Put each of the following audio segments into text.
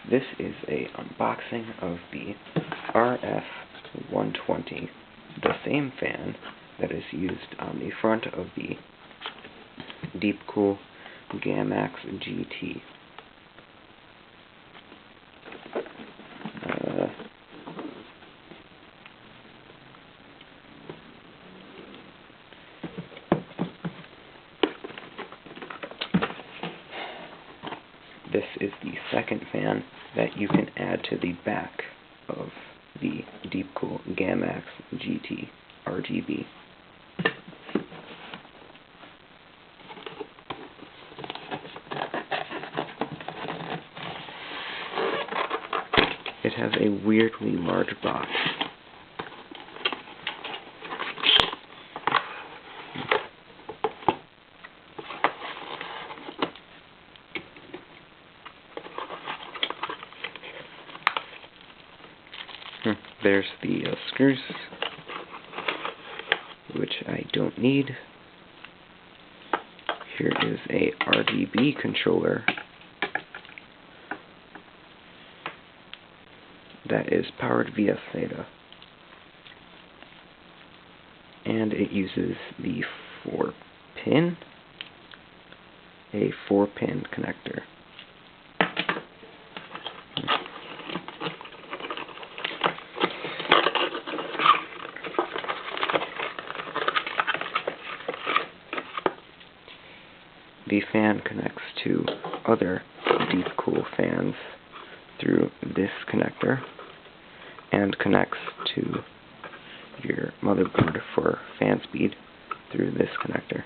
This is a unboxing of the RF120, the same fan that is used on the front of the DeepCool GAMAX GT. This is the second fan that you can add to the back of the DeepCool GAMAX GT RGB. It has a weirdly large box. There's the screws, which I don't need. Here is a RGB controller that is powered via SATA, and it uses the 4-pin connector. The fan connects to other DeepCool fans through this connector and connects to your motherboard for fan speed through this connector.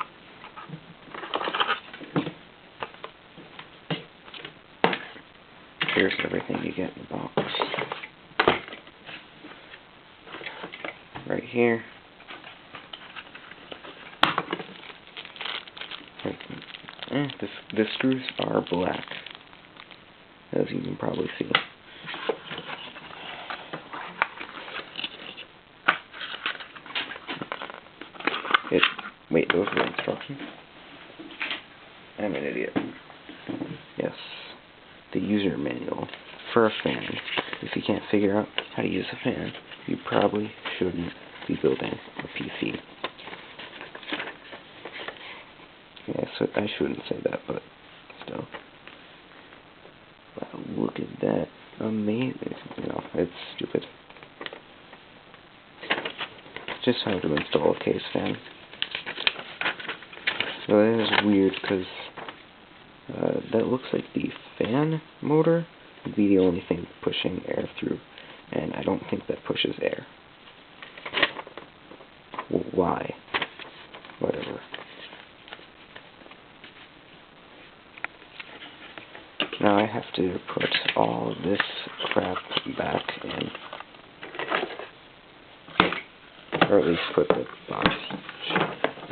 Here's everything you get in the box. Right here. The screws are black, as you can probably see. Wait, those are instructions? I'm an idiot. Yes, the user manual for a fan. If you can't figure out how to use a fan, you probably shouldn't be building a PC. Yeah, so I shouldn't say that, but still. Wow, look at that. Amazing. No, it's stupid. It's just how to install a case fan. So that is weird, because that looks like the fan motor would be the only thing pushing air through, and I don't think that pushes air. Well, why? Whatever. Now I have to put all of this crap back in, or at least put the box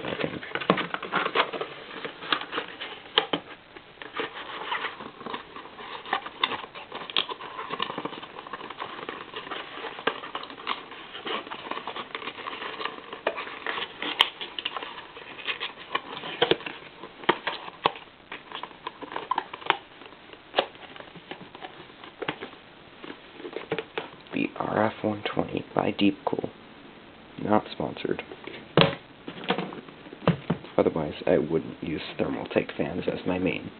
back in. The RF120 by DeepCool. Not sponsored. Otherwise, I wouldn't use Thermaltake fans as my main.